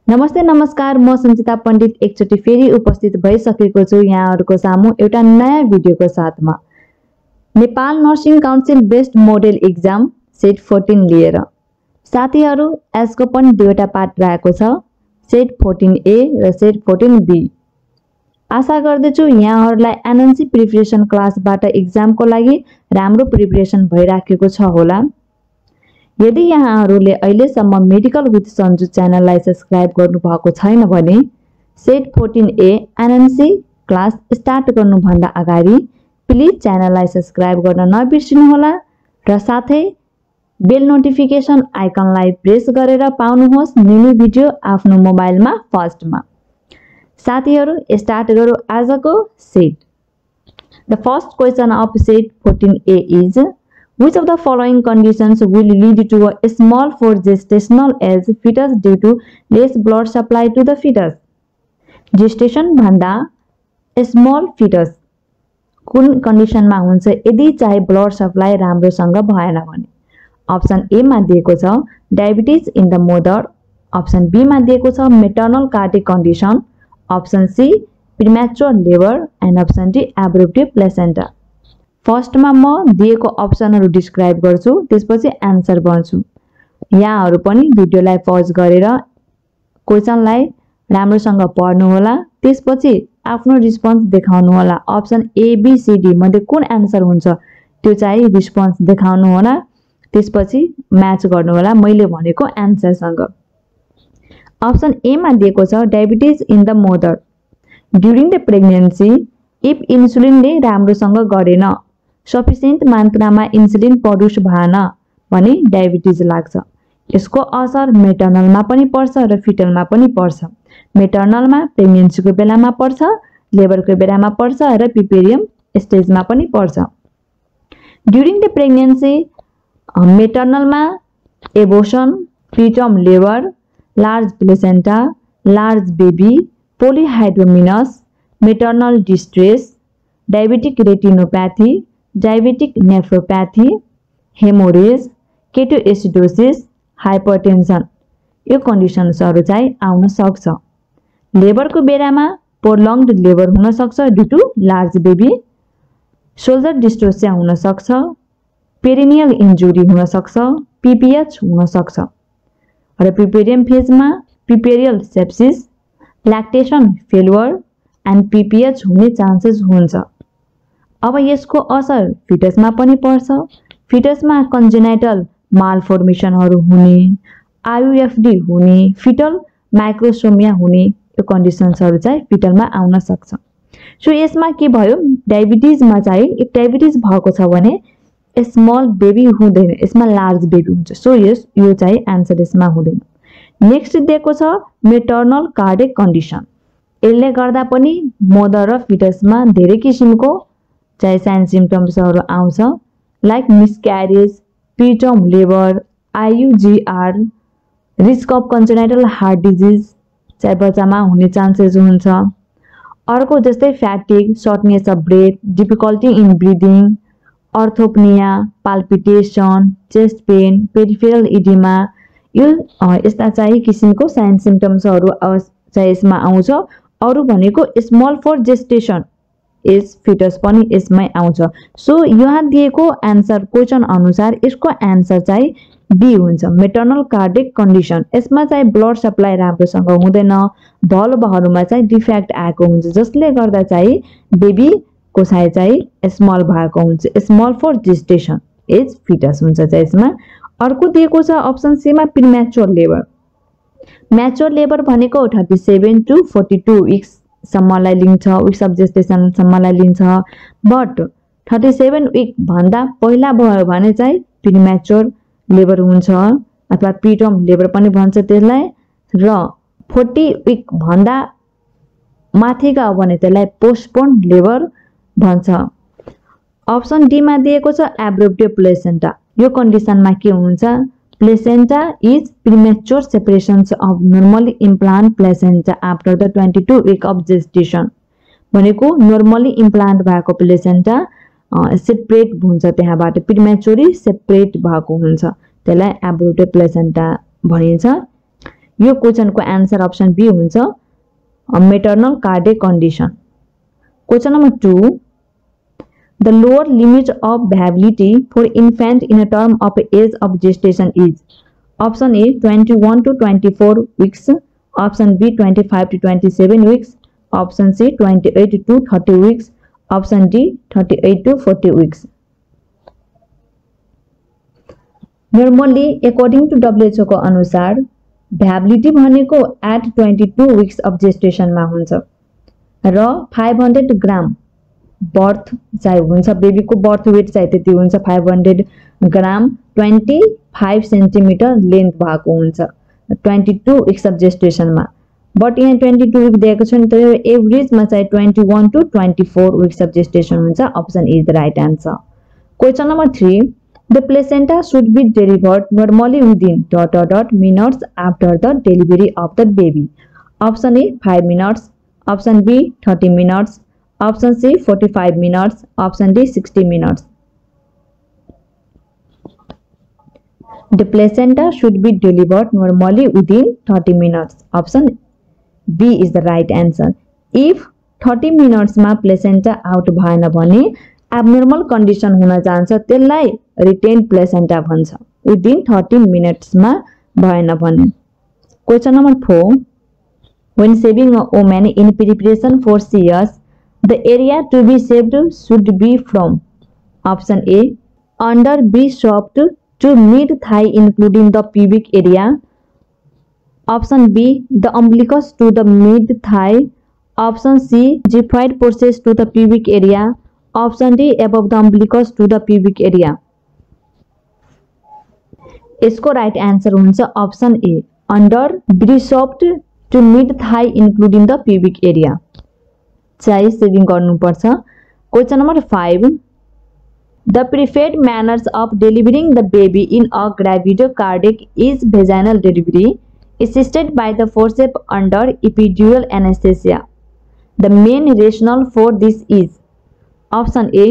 नमस्ते नमस्कार, म सञ्चिता पण्डित एकचोटि फेरि उपस्थित भइसकेको छु यहाँहरुको सामु एउटा नयाँ भिडियोको साथमा। Nepal nursing council based model exam set 14 लिएर साथीहरु यसको पनि दुईटा पार्ट रहेको छ, सेट 14A र सेट 14B। आशा गर्दछु यहाँहरुलाई एनएनसी प्रिपरेसन क्लासबाट एक्जामको लागि राम्रो प्रिपरेसन भइराखेको छ होला। यदि यहाँहरुले अहिलेसम्म मेडिकल विथ सन्जु च्यानललाई सब्स्क्राइब गर्नु भएको छैन भने set 14A NNC class start गर्नु भन्दा अगाडि प्लिज च्यानललाई सब्स्क्राइब गर्न नबिर्सनु होला र साथै बेल नोटिफिकेसन आइकनलाई प्रेस गरेर पाउनुहोस् न्यू भिडियो आफ्नो मोबाइलमा फर्स्टमा। साथीहरु स्टार्ट गरौँ आजको set. The first question of set 14A is which of the following conditions will lead to a small for gestational age fetus due to less blood supply to the fetus? Gestation भन्दा small fetus कुन condition मा हुन्छ यदि चाहिँ blood supply राम्रोसँग भएन भने? Option A मा दिएको छ diabetes in the mother, option B मा दिएको छ maternal cardiac condition, option C premature labour and option D abruptive placenta. First मा म दिएको अप्सनहरु डिस्क्राइब गर्छु, त्यसपछि आन्सर गर्छु। यहाँहरु पनि भिडियोलाई पज गरेर क्वेशनलाई राम्रोसँग पढ्नु होला, त्यसपछि आफ्नो रिस्पोन्स देखाउनु होला। Option A B C D मध्ये कुन आन्सर हुन्छ त्यो चाहिँ रिस्पोन्स देखाउनु होला, त्यसपछि म्याच गर्नु होला मैले भनेको आन्सर सँग। अप्सन ए मा दिएको छ diabetes in the mother during the pregnancy if इन्सुलिनले राम्रोसँग गरेन, सफिसिएन्ट मात्रामा इन्सुलिन प्रड्युस भएन भने डायबिटिज लाग्छ। यसको असर मेटर्नलमा पनि पर्छ र फिटलमा पनि पर्छ। मेटर्नलमा प्रेग्नेन्सीको बेलामा पर्छ, लेबरको बेलामा पर्छ र पिपेरियम स्टेजमा पनि पर्छ। ड्युरिङ द प्रेग्नेन्सी मेटर्नलमा abortion, preterm labour, large placenta, large baby, polyhydramnios, maternal distress, diabetic retinopathy, diabetic nephropathy, haemorrhage, ketoacidosis, hypertension यो कन्डिसन्सहरु चाहिँ आउन सक्छ। लेबरको बेलामा प्रोलङ्गड लेबर हुन सक्छ due to large baby, shoulder dystocia हुन सक्छ, पेरिनियल इन्जुरी हुन सक्छ, पीपीएच हुन सक्छ र पिपेरियम फेजमा पिपेरियल सेप्सिस, ल्याक्टेसन फेलुअर एन्ड पीपीएच हुने चान्सेस हुन्छ। अब यसको असर फिटसमा पनि पर्छ। फिटसमा कन्जेनाइटल मालफर्मेसनहरु हुने, आईयूएफडी हुने, फिटल माइक्रोसोमिया हुने यो कन्डिसन्सहरु चाहिँ फिटलमा आउन सक्छ। सो यसमा के भयो डायबिटिजमा चाहिँ एक डायबिटिज भएको छ भने स्मल बेबी हुँदैन, यसमा लार्ज बेबी हुन्छ। सो यो चाहिँ आन्सर यसमा हुँदैन। नेक्स्ट दिएको छ मेटर्नल कार्डिक कन्डिसन। यसले गर्दा पनि मदर र फिटसमा धेरै किसिमको चाहिँ साइन सिम्पटम्सहरु आउँछ like miscarriage, preterm labour, IUGR, risk of congenital heart disease चाहिँ बच्चामा हुने चान्सेस हुन्छ। अर्को जस्तै fatigue, shortness of breath, difficulty in breathing, orthopnoea, palpitation, chest pain, peripheral oedema यो यस्ता चाहिँ किसिमको साइन सिम्पटम्सहरु चाहिँ यसमा आउँछ। अरु भनेको स्मल फर जेस्टेसन एज फिटस पनि यसमै आउँछ। सो यहाँ दिएको आन्सर क्वेशन अनुसार यसको आन्सर चाहिँ बी हुन्छ, मेटर्नल कार्डिक कन्डिसन। यसमा चाहिँ ब्लड सप्लाई राम्रोसँग हुँदैन, भल्भहरुमा चाहिँ डिफेक्ट आएको हुन्छ जसले गर्दा चाहिँ बेबी को साइज चाहिँ स्मल भएको हुन्छ, स्मल फर जेस्टेसन एज फिटस हुन्छ चाहिँ यसमा। अर्को दिएको छ अप्सन सी मा प्रीमैच्योर लेबर। म्याच्योर लेबर भनेको 37 टु 42 विक्स सम्मलाई लिन्छ, विक्स अफ जेस्टेसन सम्मलाई लिन्छ। बट 37 विक भन्दा पहिला भयो भने चाहिँ प्रीमैच्योर लेबर हुन्छ अथवा प्रीटर्म लेबर पनि भन्छ त्यसलाई, र 40 विक भन्दा माथि गयो भने त्यसलाई पोस्टपोन लेबर भन्छ। अप्सन डी मा दिएको छ एब्रुप्टिव प्लेसेन्टा। यो कन्डिसनमा के हुन्छ placenta is premature separations of normally implant placenta after the 22 week of gestation भनेको नर्मली इम्प्लान्ट भएको प्लेसेन्टा सेपरेट हुन्छ, त्यहाँबाट प्रीमैच्योरली सेपरेट भएको हुन्छ, त्यसलाई एब्रुप्टिव प्लेसेन्टा भनिन्छ। यो क्वेशनको आन्सर अप्सन बी हुन्छ maternal cardiac condition. Question number 2, the lower limit of viability for infant in a term of age of gestation is option A 21 to 24 weeks, option B 25 to 27 weeks, option C 28 to 30 weeks, option D 38 to 40 weeks. Normally according to WHO को अनुसार viability भनेको at 22 weeks of gestation मा हुन्छ र 500 ग्राम birth चाहिँ हुन्छ, baby को birth weight चाहिँ त्यति हुन्छ 500 ग्राम 25 सेन्टिमिटर लेन्थ भएको हुन्छ 22 विक्स अफ जेस्टेसन मा। बट यहाँ 22 विक दिएको छ नि, त एभरेज मा चाहिँ 21 टु 24 विक्स अफ जेस्टेसन हुन्छ। Option is the right answer. Question number 3, the placenta should be delivered normally within ... minutes after the delivery of the baby. Option A 5 minutes, option B 30 minutes, option C 45 minutes, option D 60 minutes. The placenta should be delivered normally within 30 minutes. Option B is the right answer. If 30 minutes मा placenta out भएन भने abnormal condition हुन जान्छ, त्यसलाई retained placenta भन्छ। Within 30 minutes मा भएन भने। Question number 4, when saving a woman in preparation for CS, the area to be saved should be from option A under B soft to mid thigh including the pubic area, option B the umbilicus to the mid thigh, option C xiphoid process to the pubic area, option D above the umbilicus to the pubic area. इसको right answer हुन्छ option A under B soft to mid thigh including the pubic area चाहिँ shaving गर्नुपर्छ। Question number 5, the preferred manners of delivering the baby in a gravid cardiac is vaginal delivery assisted by the forceps under epidural anesthesia. The main rationale for this is option A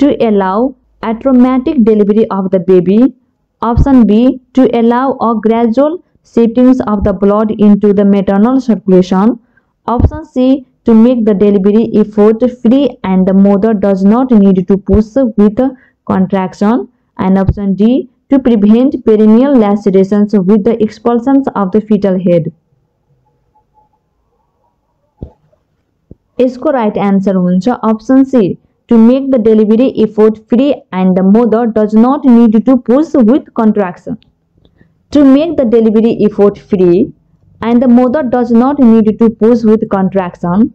to allow atraumatic delivery of the baby, option B to allow a gradual shifting of the blood into the maternal circulation, option C to make the delivery effort free and the mother does not need to push with contraction, and option D to prevent perineal lacerations with the expulsions of the fetal head. इसको right answer हुन्छ option C to make the delivery effort free and the mother does not need to push with contraction. To make the delivery effort free and the mother does not need to push with contraction,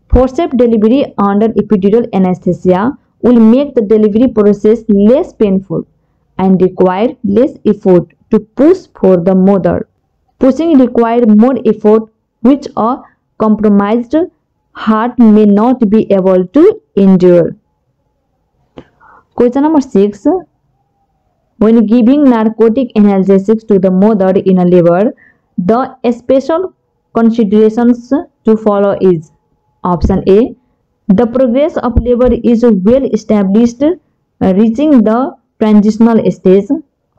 forceps delivery under epidural anesthesia will make the delivery process less painful and require less effort to push for the mother. Pushing requires more effort which a compromised heart may not be able to endure. Question number 6, when giving narcotic analgesics to the mother in a labor, the special considerations to follow is option A, the progress of labor is well established reaching the transitional stage,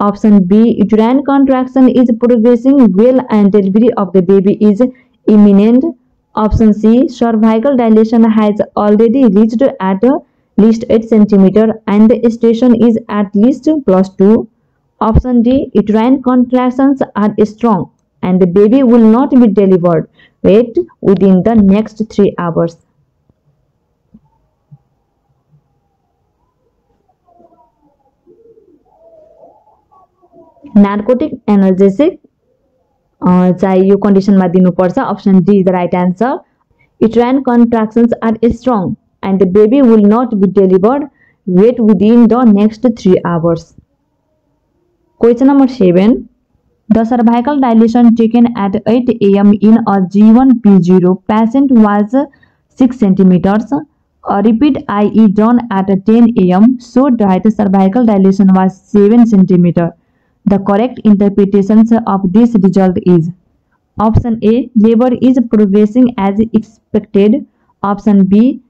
option B, uterine contraction is progressing well and delivery of the baby is imminent, option C, cervical dilation has already reached at least 8 cm and the station is at least +2, option D, uterine contractions are strong and the baby will not be delivered within the next 3 hours. Narcotic analgesic चाहिँ यो कन्डिसनमा दिनुपर्छ। Option D is the right answer. Uterine contractions are strong and the baby will not be delivered within the next 3 hours. Question number 7. The cervical dilation taken at 8 AM in a G1P0 patient was 6 centimeters. A repeat IE done at 10 AM showed that cervical dilation was 7 centimeters. The correct interpretation of this result is option A, labor is progressing as expected, option B,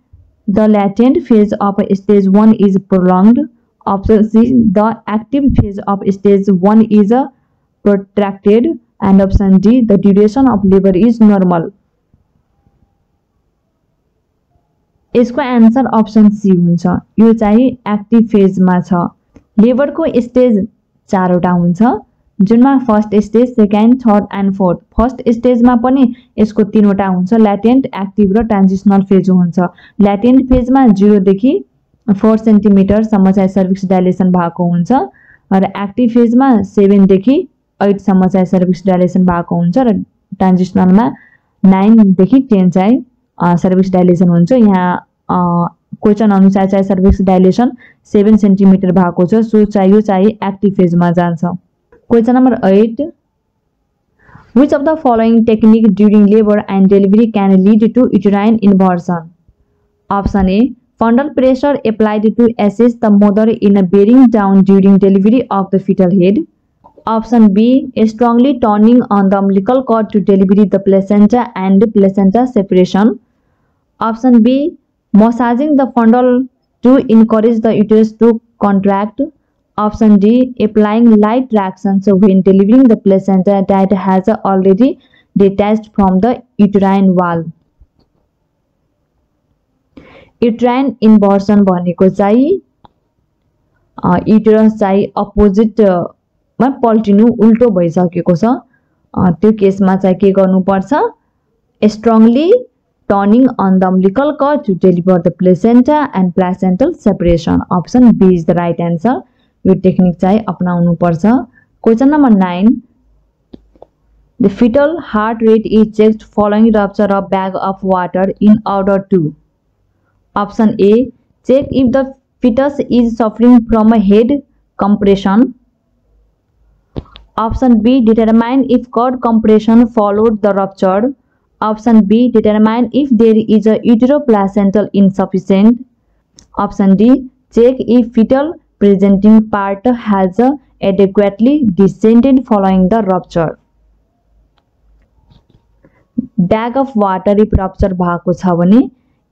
the latent phase of stage 1 is prolonged, option C, the active phase of stage 1 is protracted, and option D the duration of labour is normal. यसको answer option C हुन्छ। यो चाहिँ active फेजमा छ। लेबरको stage 4 वटा हुन्छ, जुनमा first stage, second, third and forth. First स्टेजमा पनि यसको 3 वटा हुन्छ, ल्याटेन्ट, एक्टिभ र ट्रान्जिसनल फेज हुन्छ। ल्याटेन्ट फेजमा 0 देखि 4 सेन्टिमिटरसम्म चाहिँ सर्भिक्स डाइलेसन भएको हुन्छ र एक्टिभ फेजमा 7 देखि 8 सम्म चाहिँ सर्भिक्स डाइलेसन भएको हुन्छ र ट्रान्जिसनलमा 9 देखि 10 चाहिँ सर्भिक्स डाइलेसन हुन्छ। यहाँ क्वेसन अनुसार चाहिँ सर्भिक्स डाइलेसन 7 सेन्टिमिटर भएको छ, सो चाहिँ यो चाहिँ एक्टिभ फेजमा जान्छ। Question number 8, which of the following technique during labour and delivery can lead to uterine inversion? Option A, fundal pressure applied to assist the mother in bearing down during delivery of the fetal head. Option B, strongly turning on the umbilical cord to deliver the placenta and placenta separation. Option B, massaging the fundal to encourage the uterus to contract. Option D, applying light tractions when delivering the placenta that has already detached from the uterine wall. Uterine inversion भनेको चाहिँ uterus चाहिँ अपोजिटमा पल्टिनु, उल्टो भइसकेको छ, त्यो केसमा चाहिँ के गर्नुपर्छ? Strongly turning on the umbilical cord to deliver the placenta and placental separation. Option B is the right answer. यो टेक्निक चाहिँ अपनाउनु पर्छ। Question number 9, the foetal heart rate is checked following rupture of bag of water in order to. Option A, check if the fetus is suffering from a head compression. Option B, determine if cord compression followed the rupture. Option B, determine if there is a uteroplacental insufficient. Option D, check if fetal presenting part has adequately descended following the rupture. Bag of water if rupture भएको छ भने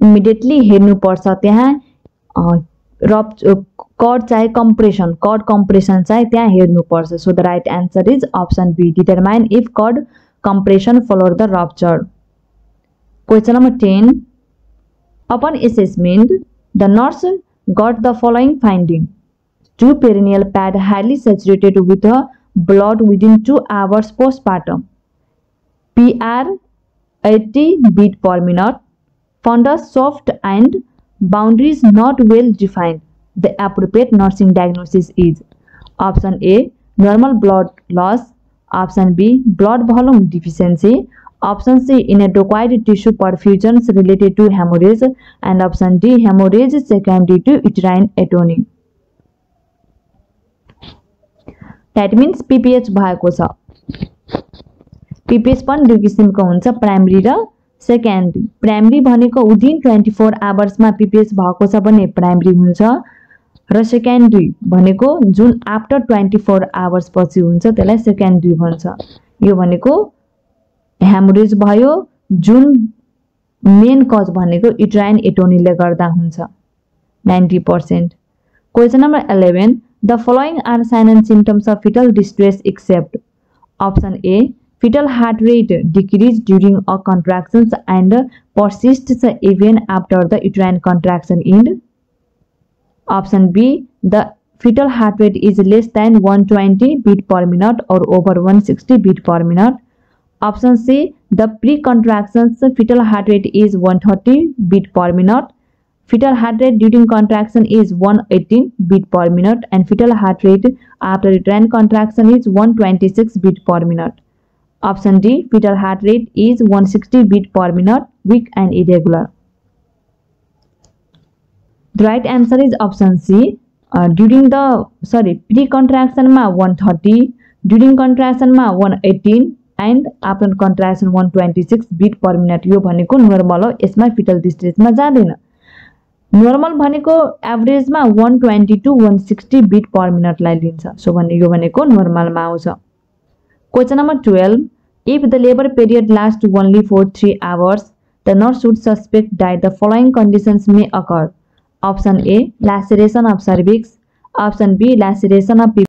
immediately हेर्नु पर्छ, त्यहाँ cord चाहिँ compression चाहिँ त्यहाँ हेर्नु पर्छ। So the right answer is option B, determine if cord compression followed the rupture. Question number 10, upon assessment the nurse got the following finding: 2 perineal pad highly saturated with blood within 2 hours postpartum, PR 80 beat per minute, fundus soft and boundaries not well defined. The appropriate nursing diagnosis is: Option A, normal blood loss. Option B, blood volume deficiency. Option C, inadequate tissue perfusions related to hemorrhage. And option D, hemorrhage secondary to uterine atony. That means PPH भएको छ। PPH पनि 2 किसिमको हुन्छ, primary र secondary. Primary भनेको within 24 hours मा PPH भएको छ भने प्राइमरी हुन्छ, र सेकेन्डरी भनेको जुन आफ्टर 24 hours पछि हुन्छ त्यसलाई सेकेन्डरी भन्छ। यो भनेको हेमोरेज भयो, जुन मेन कज भनेको युटेराइन एटोनीले गर्दा हुन्छ 90%। Question number 11, the following are sign and symptoms of fetal distress except. Option A, fetal heart rate decrease during a contractions and persists even after the uterine contraction end. Option B, the fetal heart rate is less than 120 beat per minute or over 160 beat per minute. Option C, the pre-contractions fetal heart rate is 130 beat per minute. Fetal heart rate during contraction is 118 beat per minute and fetal heart rate after uterine contraction is 126 beat per minute. Option D, fetal heart rate is 160 beat per minute, weak and irregular. The right answer is option C. Pre-contraction ma 130, during contraction ma 118 and after contraction 126 beat per minute. यो भनेको normal हो, यसमा foetal डिस्ट्रेसमा जाँदैन। Normal भनेको एभरेजमा 120 to 160 beat per minute लाई लिन्छ, so भने यो भनेको नर्मलमा आउँछ। Question number 12, if the labor period lasts only for 3 hours, the nurse should suspect that the following conditions may occur. Option A, laceration of cervix. Option B, laceration of pelvis.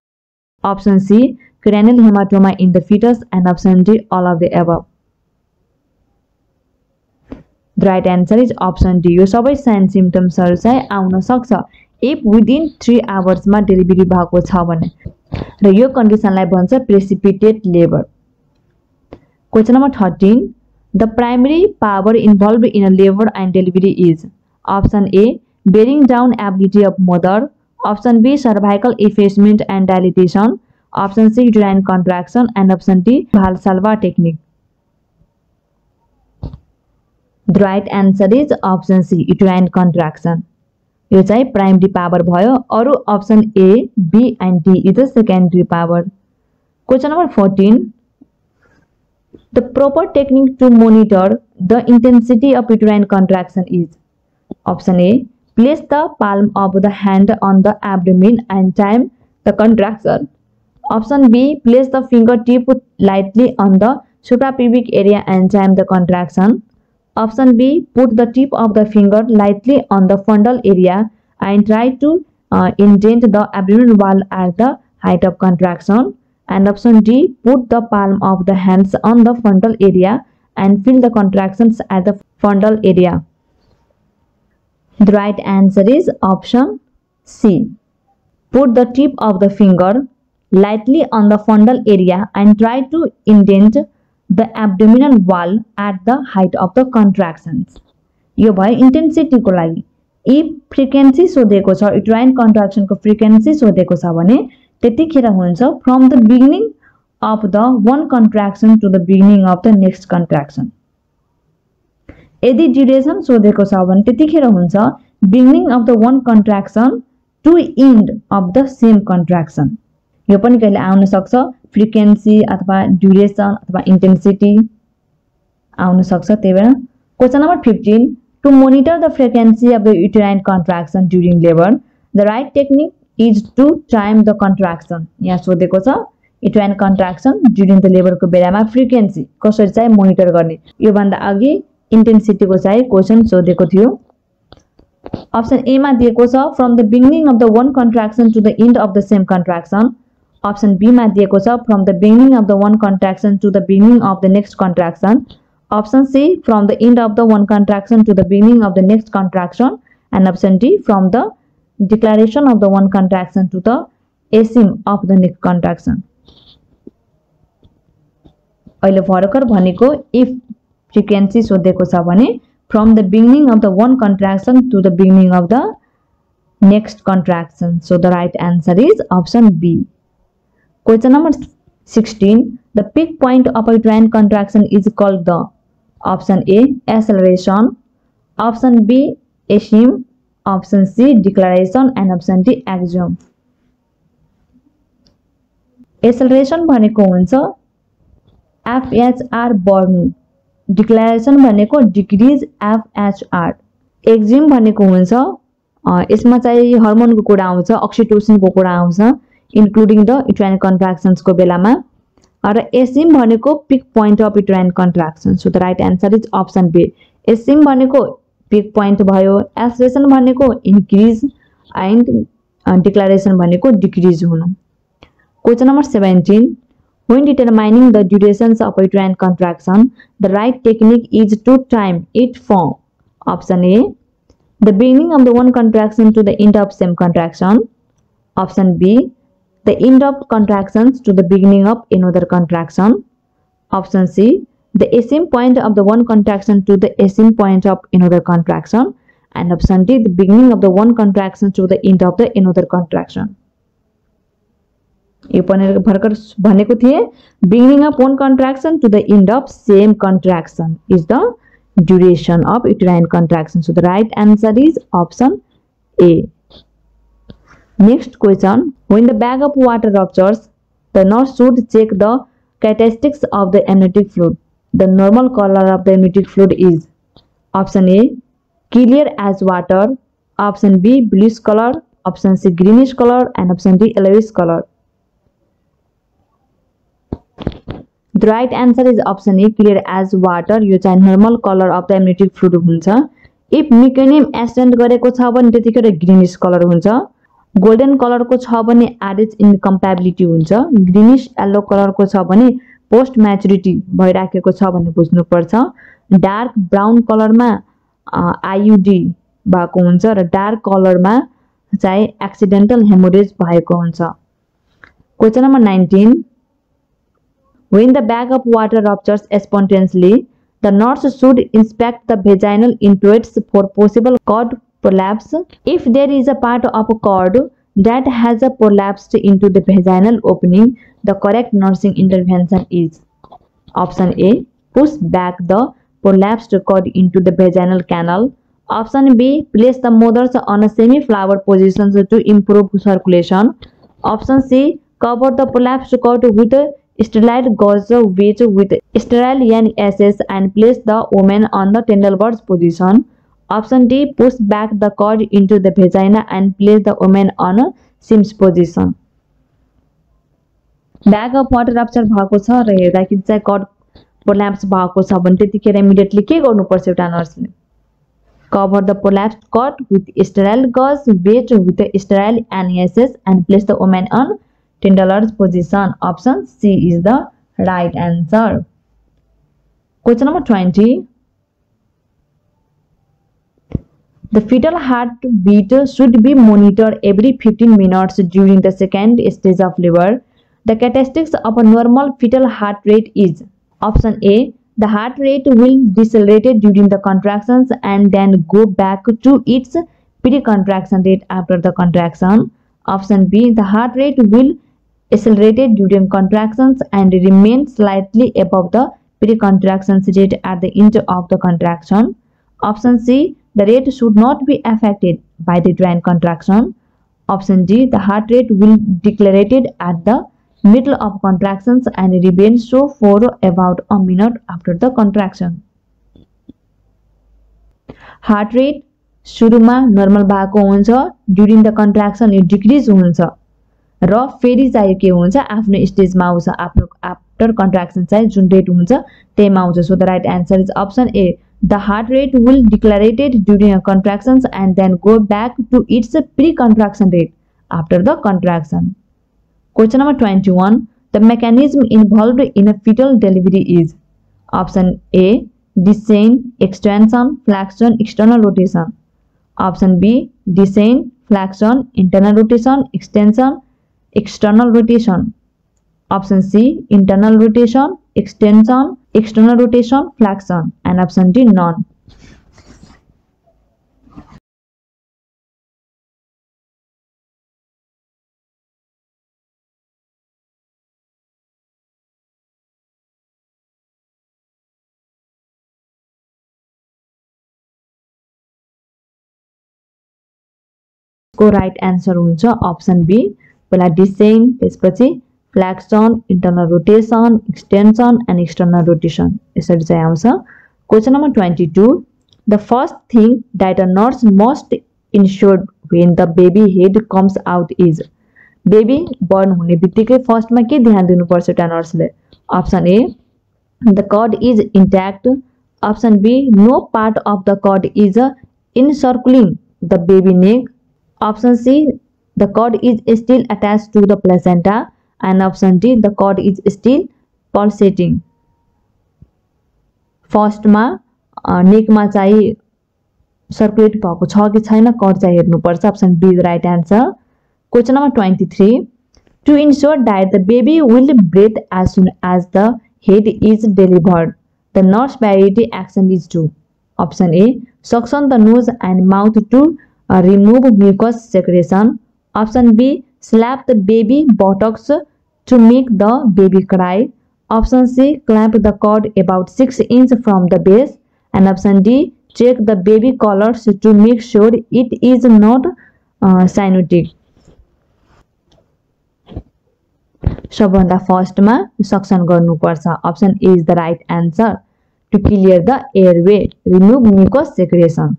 Option C, cranial hematoma in the fetus, and option D, all of the above. The right answer is option D. यो सबै sign सिम्पटम्सहरु चाहिँ आउन सक्छ if within 3 hours मा delivery भएको छ भने र यो कन्डिसनलाई भन्छ precipitate labor. Question number 13. The primary power involved in a labor and delivery is option A, bearing down ability of mother, option B, cervical effacement and dilatation, option C, uterine contraction, and option D, Valsalva technique. The right answer is option C, uterine contraction. यो चाहिँ primary power भयो अरु option A, B and D is the secondary power. Question number 14. The proper technique to monitor the intensity of uterine contraction is option A, place the palm of the hand on the abdomen and time the contraction. Option B, place the fingertip lightly on the suprapubic area and time the contraction. Option B, put the tip of the finger lightly on the fundal area and try to indent the abdominal wall at the height of contraction. And option D, put the palm of the hands on the fundal area and feel the contractions at the fundal area. The right answer is option C. Put the tip of the finger lightly on the fundal area and try to indent the abdominal wall at the height of the contractions. यो भयो intensity को लागि. if frequency सोधेको छ uterine contraction को frequency सोधेको छ भने त्यतिखेर हुन्छ from the beginning of the one contraction to the beginning of the next contraction. यदि duration सोधेको छ भने त्यतिखेर हुन्छ beginning of the one contraction to end of the same contraction. यो पनि कहिले आउन सक्छ frequency अथवा duration अथवा intensity आउन सक्छ त्यही भएर. Question number 15. To monitor the frequency of the uterine contraction during labor, the right technique is to time the contraction. यहाँ सोधेको छ uterine contraction during the labor को बेलामा frequency कसरी चाहिँ मोनिटर गर्ने. यो भन्दा अघि intensity को चाहिँ क्वेशन सोधेको थियो. Option A मा दिएको छ from the beginning of the one contraction to the end of the same contraction. Option B मा दिएको छ from the beginning of the one contraction to the beginning of the next contraction. Option C from the end of the one contraction to the beginning of the next contraction. And option D from the declaration of the one contraction to the asymptom of the next contraction. अहिले भर्खर भनेको if frequency सोधेको छ भने from the beginning of the one contraction to the beginning of the next contraction. So the right answer is option B. Question number 16. The peak point of a uterine contraction is called the option A, acceleration, option B, asymptom, option C, declaration, and option D, axiom. Acceleration भनेको हुन्छ FHR बढ्नु, declaration भनेको decrease FHR, axiom भनेको हुन्छ यसमा चाहिँ हार्मोनको कुरा आउँछ, oxytocin को कुरा आउँछ including the uterine contractions को बेलामा. र asymptom भनेको peak point of uterine contraction. So the right answer is option B. asymptom भनेको peak point भयो, acceleration भनेको increase and declaration भनेको decrease हुनु. Question number 17. When determining the durations of uterine contraction, the right technique is to time it from option A, the beginning of the one contraction to the end of same contraction, option B, the end of contractions to the beginning of another contraction, option C, the asymptom point of the one contraction to the asymptom point of another contraction, and option D, the beginning of the one contraction to the end of the another contraction. यो पनि भर्खर भनेको थिए beginning of one contraction to the end of same contraction is the duration of uterine contraction. So the right answer is option A. Next question. When the bag of water ruptures, the nurse should check the characteristics of the amniotic fluid. The normal color of the amniotic fluid is option A, clear as water, option B, bluish color, option C, greenish color, and option D, yellowish color. The right answer is option A, clear as water. यो चाहिँ normal color of the amniotic fluid हुन्छ. If meconium ascend गरेको छ भने त्यतिखेर greenish color हुन्छ. Golden कलरको छ भने RH इन्कम्प्याबिलिटी हुन्छ, ग्रीनिश येलो कलरको छ भने पोस्ट म्याचुरिटी भइराखेको छ भन्ने बुझ्नुपर्छ। डार्क ब्राउन कलरमा IUD भएको हुन्छ र डार्क कलरमा चाहिँ एक्सिडेन्टल हेमोरेज भएको हुन्छ। Question number 19, when the bag of water ruptures spontaneously, the nurse should inspect the vaginal intuits for possible cord prolapse. If there is a part of a cord that has prolapsed into the vaginal opening, the correct nursing intervention is option A, push back the prolapsed cord into the vaginal canal. Option B, place the mothers on a semi-flower position to improve circulation. Option C, cover the prolapsed cord with a sterile gauze wedge with sterile NSS and place the woman on the tendrils position. Option D, push back the cord into the vagina and place the woman on a Sims position. Bag of water rupture भएको छ र हेर्दाखेरि चाहिँ cord prolapse भएको छ भने त्यतिखेर immediately के गर्नुपर्छ एउटा नर्सले? Cover the prolapsed cord with sterile gauze wedge with a sterile NSS and place the woman on tendrils position. Option C is the right answer. Question number 20. The fetal heartbeat should be monitored every 15 minutes during the second stage of labor. The characteristics of a normal fetal heart rate is option A, the heart rate will decelerate during the contractions and then go back to its pre-contraction rate after the contraction. Option B, the heart rate will accelerate during contractions and remain slightly above the pre-contraction rate at the end of the contraction. Option C, the rate should not be affected by the during contraction. Option D, the heart rate will decelerate at the middle of contractions and remain so for about a minute after the contraction. Heart rate सुरुमा normal भएको हुन्छ, during the contraction यो decrease हुन्छ र फेरि चाहिँ के हुन्छ आफ्नो स्टेजमा आउँछ आफ्टर कन्ट्राक्सन चाहिँ जुन रेट हुन्छ त्यहीमा आउँछ. So the right answer is option A, the heart rate will decelerated during contractions and then go back to its pre contraction rate after the contraction. Question number 21. The mechanism involved in a fetal delivery is option A, descent, extension, flexion, external rotation. Option B, descent, flexion, internal rotation, extension, external rotation. Option C, internal rotation, extension, external rotation, flexion, and option D, none. को right answer हुन्छ option B. पहिला descent, त्यसपछि flexion, internal rotation, extension and external rotation यसरी चाहिँ आउँछ. Question number 22. The first thing that a nurse must ensure when the baby head comes out is. Baby born हुने बित्तिकै फर्स्टमा के ध्यान दिनुपर्छ एउटा नर्सले? Option A, the cord is intact. Option B, no part of the cord is encircling the baby neck. Option C, the cord is still attached to the placenta, and option D, the cord is still pulsating. First मा नेक मा चाहिँ circulate भएको छ कि छैन cord चाहिँ हेर्नुपर्छ. Option B the right answer. Question number 23. To ensure that the baby will breathe as soon as the head is delivered, the nurse priority action is to option A, suction the nose and mouth to remove mucus secretion. Option B, slap the baby buttocks to make the baby cry. Option C, clamp the cord about 6 inches from the base. And option D, check the baby collars to make sure it is not cyanotic. सबभन्दा फर्स्टमा suction गर्नुपर्छ. Option A is the right answer. To clear the airway, remove mucus secretion.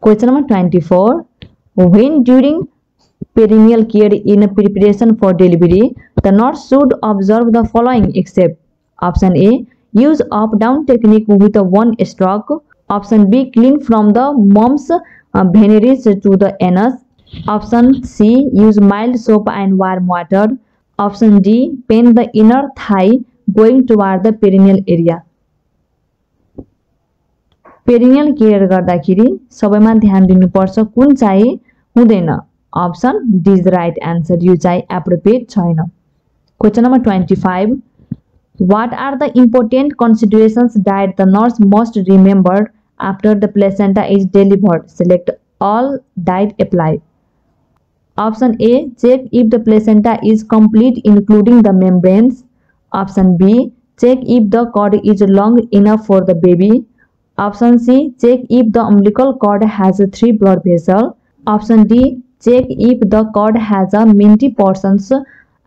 Question number 24. When during perineal care in preparation for delivery, the nurse should observe the following except option A, use up-down technique with one stroke. Option B, clean from the mom's veneries to the anus. Option C, use mild soap and warm water. Option D, pain the inner thigh going toward the perineal area. Perennial care गर्दाखेरि सबैमा ध्यान दिनुपर्छ कुन चाहिँ हुँदैन. Option D is the right answer. यो चाहिँ appropriate छैन. Question number 25. What are the important considerations that the nurse must remember after the placenta is delivered? Select all that apply. Option A, check if the placenta is complete including the membranes. Option B, check if the cord is long enough for the baby. Option C, check if the umbilical cord has 3 blood vessels. Option D, check if the cord has a minty portions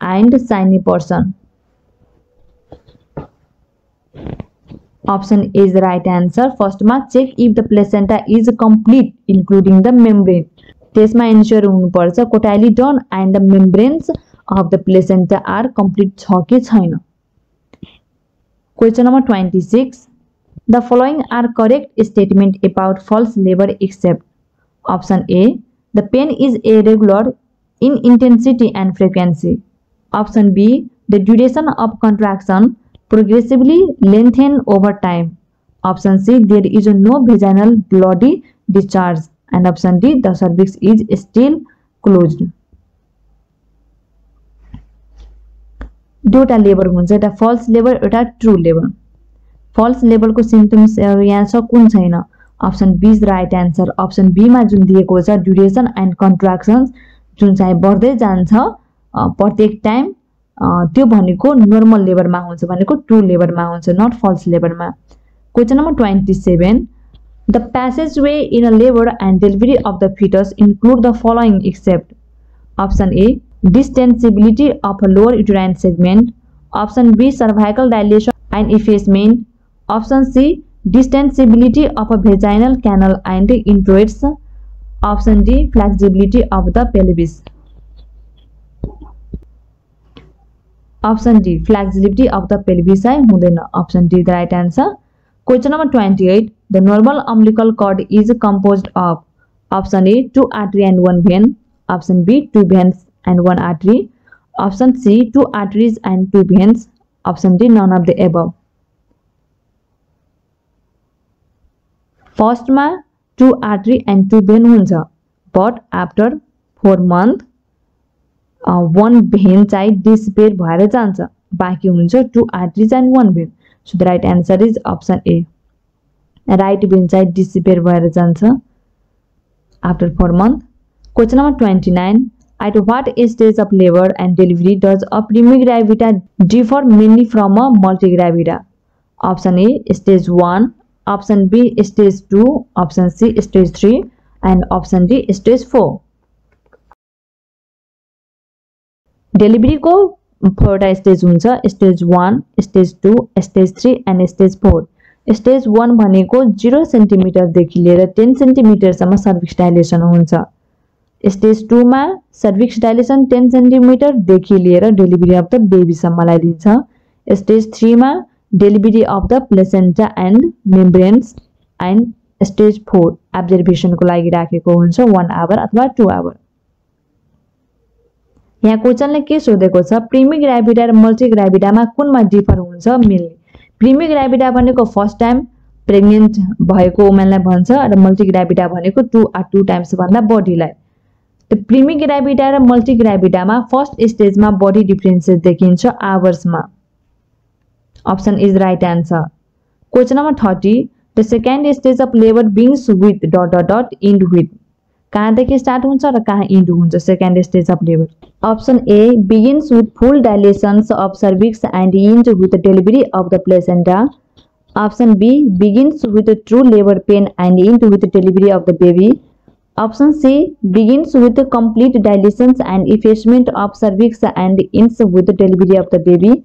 and shiny portion. Option A is the right answer. First ma check if the placenta is complete including the membrane. त्यसमा ensure हुनुपर्छ cotyledon and the membranes of the placenta are complete छ कि छैन. Question number 26. The following are correct statement about false labor except. Option A, the pain is irregular in intensity and frequency. Option B, the duration of contraction progressively lengthen over time. Option C, there is no vaginal bloody discharge. And option D, the cervix is still closed. दुईटा labour हुन्छ, एउटा false labour एउटा true labour. False labour को symptoms यहाँ छ कुन छैन. Option B is right answer. Option B मा जुन दिएको छ ड्युरेसन एन्ड कन्ट्राक्सन्स जुन चाहिँ बढ्दै जान्छ प्रत्येक टाइम त्यो भनेको नर्मल लेबरमा हुन्छ भनेको ट्रू लेबरमा हुन्छ, नट फल्स लेबरमा. Question number 27. The passageway in a labor and delivery of the fetus include the following except. Option A, distensibility of a lower uterine segment. Option B, cervical dilation and effacement. Option C, distensibility of a vaginal canal and introits. Option D, flexibility of the pelvis. Option D, flexibility of the pelvis है हुँदैन. Option D the right answer. Question number 28. The normal umbilical cord is composed of. Option A, 2 artery and 1 vein. Option B, 2 veins and 1 artery. Option C, 2 arteries and 2 veins. Option D, none of the above. First मा 2 artery and 2 vein हुन्छ, but after 4 month 1 vein चाहिँ disappear भएर जान्छ, बाँकी हुन्छ 2 arteries and 1 vein. So the right answer is option A. Right vein चाहिँ disappear भएर जान्छ after 4 month. Question number 29. At what stage of labor and delivery does a primigravida differ mainly from a multigravida? Option A, stage 1. Option B, stage 2. Option C, stage 3. And option D, stage 4. Delivery को 4 stage हुन्छ, stage 1, stage 2, stage 3 and stage 4. Stage 1 भनेको 0 centimetre देखि लिएर 10 centimetre सम्म cervix dilation हुन्छ. Stage 2 मा cervix dilation 10 centimetre देखि लिएर डेलिभरी अफ द बेबी सम्मलाई दिन्छ. Stage 3 मा delivery of the placenta and membranes. And Stage 4 एब्जर्भेसन को लागि राखेको हुन्छ 1 आवर अथवा 2 आवर. यहाँ क्वेशनले के सोधेको छ, प्रिमिग्राभिडा र मल्टिग्राभिडामा कुनमा डिफर हुन्छ मेनली. प्रिमिग्राभिडा भनेको फर्स्ट टाइम प्रेग्नेन्ट भएको वुमनलाई भन्छ र मल्टिग्राभिडा भनेको 2 टाइम्स भन्दा बढीलाई. त्यो प्रिमिग्राभिडा र मल्टिग्राभिडामा फर्स्ट स्टेजमा बडी डिफरेन्सेस देखिन्छ आवर्समा. Option is right answer. Question number 30. The second stage of labour begins with dot dot dot end with. कहाँदेखि स्टार्ट हुन्छ र कहाँ इन्ड हुन्छ second stage of labour. Option A, begins with full dilations of cervix and ends with the delivery of the placenta. Option B, begins with a true labor pain and ends with the delivery of the baby. Option C, begins with the complete dilations and effacement of cervix and ends with the delivery of the baby.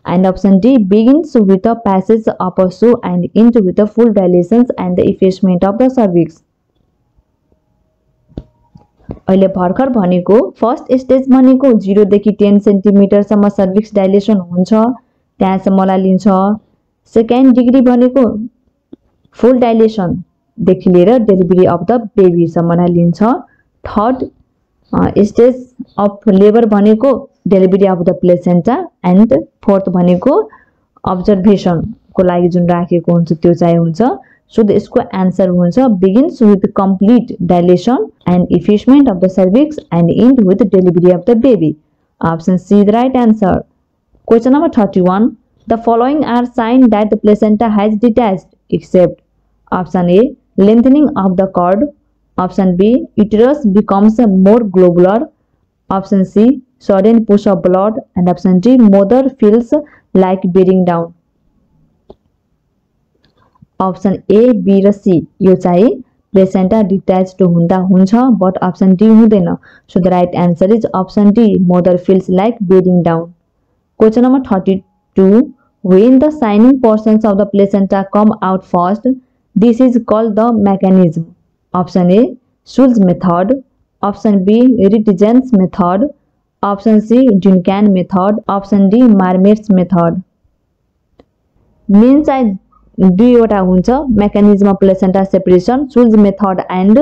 And option D, begins with the passage of a shoe and ends with the full dilations and the effacement of the cervix. अहिले भर्खर भनेको first stage भनेको 0 देखि 10 centimetre सम्म cervix dilation हुन्छ, त्यहाँसम्मलाई लिन्छ. Second degree भनेको फुल dilation देखि लिएर डेलिभरी अफ द बेबी सम्मलाई लिन्छ. थर्ड स्टेज अफ लेबर भनेको delivery of the placenta and forth भनेको अब्जर्भेसन को लागि जुन राखेको हुन्छ त्यो चाहिँ हुन्छ। सो यसको आन्सर हुन्छ begins with complete dilation and effacement of the cervix and end with delivery of the baby. Option C the right answer. Question number 31, the following are sign that the placenta has detached except. Option A lengthening of the cord, option B uterus becomes more globular, option C sudden push of blood, and option D mother feels like bearing down। Option A B र C यो चाहिँ placenta डिट्याच्ड हुँदा हुन्छ but option D हुँदैन। So the right answer is option D mother feels like bearing down। Question number 32, when the shining portions of the placenta come out first, this is called the mechanism। Option A Schultze method, option B Ritgen's method, option C Duncan method, option D Marmet's method. Main चाहिँ दुईवटा हुन्छ mechanism of placenta separation, Schultze method and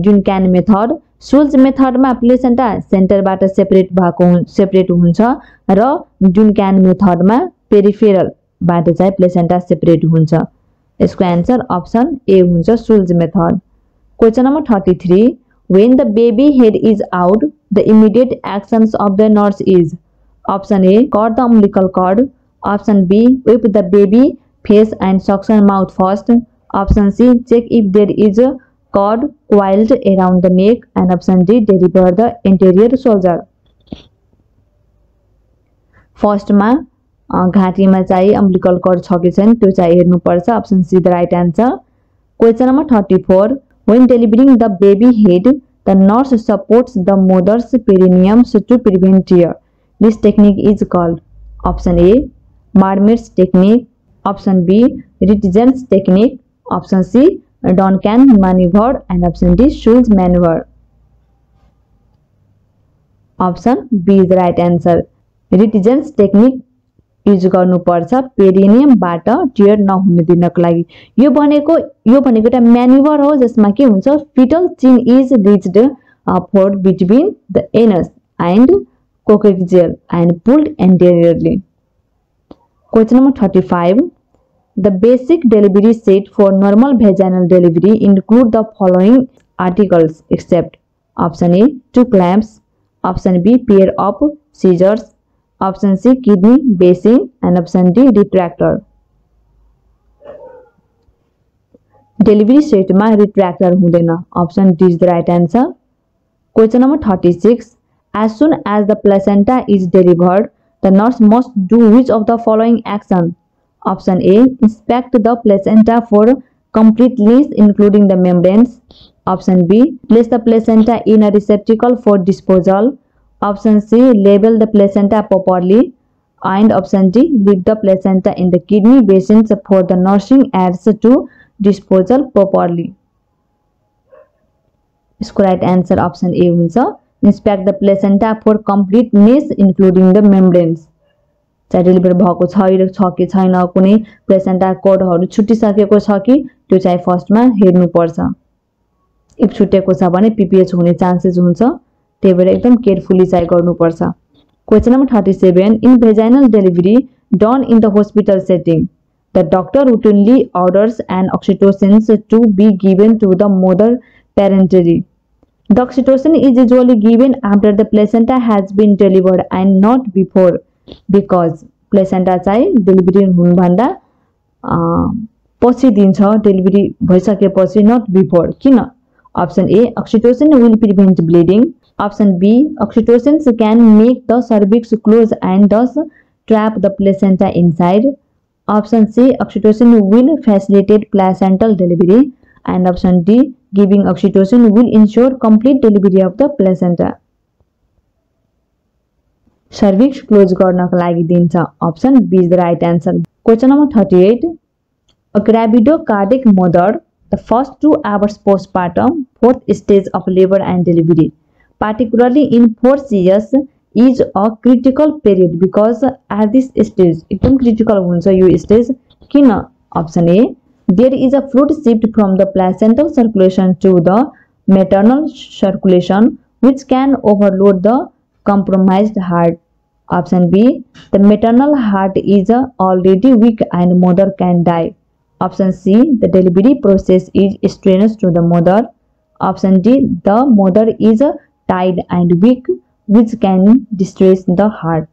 Duncan method. Schultze मेथडमा placenta सेन्टरबाट separate हुन्छ र डुन्क्यान मेथडमा पेरिफेरलबाट चाहिँ placenta separate हुन्छ। यसको आन्सर ऑप्शन ए हुन्छ Schulze method. Question number 33, when the baby head is out, the immediate actions of the nurse is, option A cut the umbilical cord, option B whip the baby face and suction mouth first, option C check if there is a cord coiled around the neck, and option D deliver the anterior soldier। First में घाटी में चाहिए umbilical cord छ कि छैन त्यो चाहिँ हेर्नु पर्छ। Option C the right answer. Question number 34, when delivering the baby head, the nurse supports the mother's perineum to prevent tear. This technique is called, option A Marmot's technique, option B Ritigen's technique, option C Duncan maneuver, and option D Schulz maneuver। Option B is the right answer. Ritgen's technique use गर्नुपर्छ पेरिनियमबाट tier नहुन दिनको लागि। यो भनेको एउटा म्यानुभर हो जसमा के हुन्छ fetal chin is reached upward between the anus and coccyx and pulled anteriorly. Question number 35, the basic delivery set for normal vaginal delivery include the following articles except, option A 2 clamps, option B pair of scissors, option C kidney basin, and option D retractor। Delivery सेटमा retractor हुँदैन। Option D is the right answer. Question number 36, as soon as the placenta is delivered, the nurse must do which of the following action? Option A inspect the placenta for completeness including the membranes, option B place the placenta in a receptacle for disposal, option C label the placenta properly, and option D leave the placenta in the kidney basins for the nursing aids to disposal properly। इसको right answer option A हुन्छ inspect the placenta for कम्प्लिटनेस including the membranes. चाहे delivery भएको छ कि छैन, कुनै placenta कोडहरू छुटिसकेको छ कि त्यो चाहिँ फर्स्टमा हेर्नुपर्छ। इफ छुटेको छ भने पीपीएच हुने चान्सेस हुन्छ, त्यही भएर एकदम केयरफुली चाहिँ गर्नुपर्छ। Question number 37, in vaginal delivery done in the hospital setting, the doctor routinely orders an oxytocin to be given to the mother parenterally. The oxytocin is usually given after the placenta has been delivered and not before, because placenta चाहिँ delivery हुनुभन्दा पछि दिन्छ, delivery भइसकेपछि not before। किन? Option A oxytocin will prevent bleeding, option B oxytocin can make the cervix close and thus trap the placenta inside, option C oxytocin will facilitate placental delivery, and option D giving oxytocin will ensure complete delivery of the placenta। cervix close गर्नको लागि दिन्छ। Option B is the right answer. Question number 38, a gravido-cardiac mother, the first 2 hours postpartum, 4th stage of labor and delivery, particularly in 4 CS, is a critical period because at this stage एकदम critical हुन्छ यो stage। किन? Option A there is a fluid shift from the placental circulation to the maternal circulation, which can overload the compromised heart. Option B, the maternal heart is already weak and mother can die. Option C, the delivery process is strenuous to the mother. Option D, the mother is tired and weak, which can distress the heart.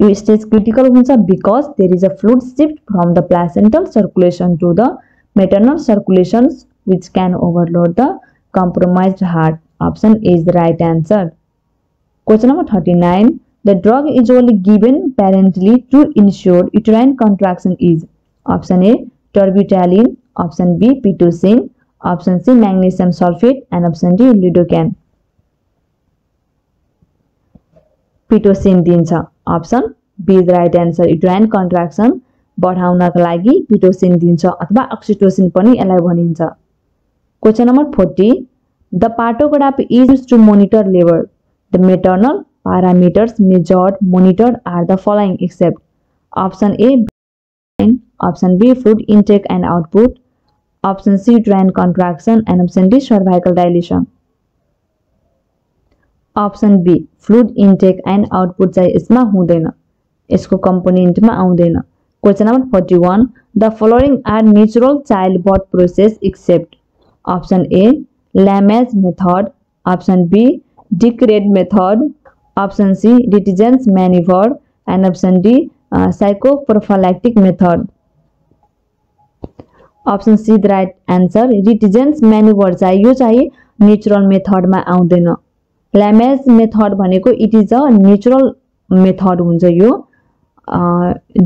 यो stage critical हुन्छ because there is a fluid shift from the placental circulation to the maternal circulations, which can overload the compromised heart. Option A is the right answer. Question number 39. The drug usually given parentally to ensure uterine contraction is option A, terbutaline, option B, pitocin, option C, magnesium sulfate, and option D, lidocaine. Pitocin दिन्छ. Option B is the right answer. Uterine contraction बढाउनका लागि pitocin दिन्छ अथवा oxytocin पनि यसलाई भनिन्छ. Question number 40. The partograph is used to monitor labor. The maternal parameters measured monitored are the following except option A, option B, fluid intake and output, option C, uterine contraction, and option D, cervical dilation. Option B, fluid intake and output चाहिँ यसमा हुँदैन, यसको कम्पोनेन्टमा आउँदैन. Question number 41. The following are natural childbirth process except option A, Lamage method, option B, Dick-Read method, option C, reticence maneuver, and option D, psychoprophylactic method. Option C the right answer. reticence maneuver चाहिँ यो चाहिँ natural मेथडमा आउँदैन. Lamage method भनेको it is a natural method हुन्छ. यो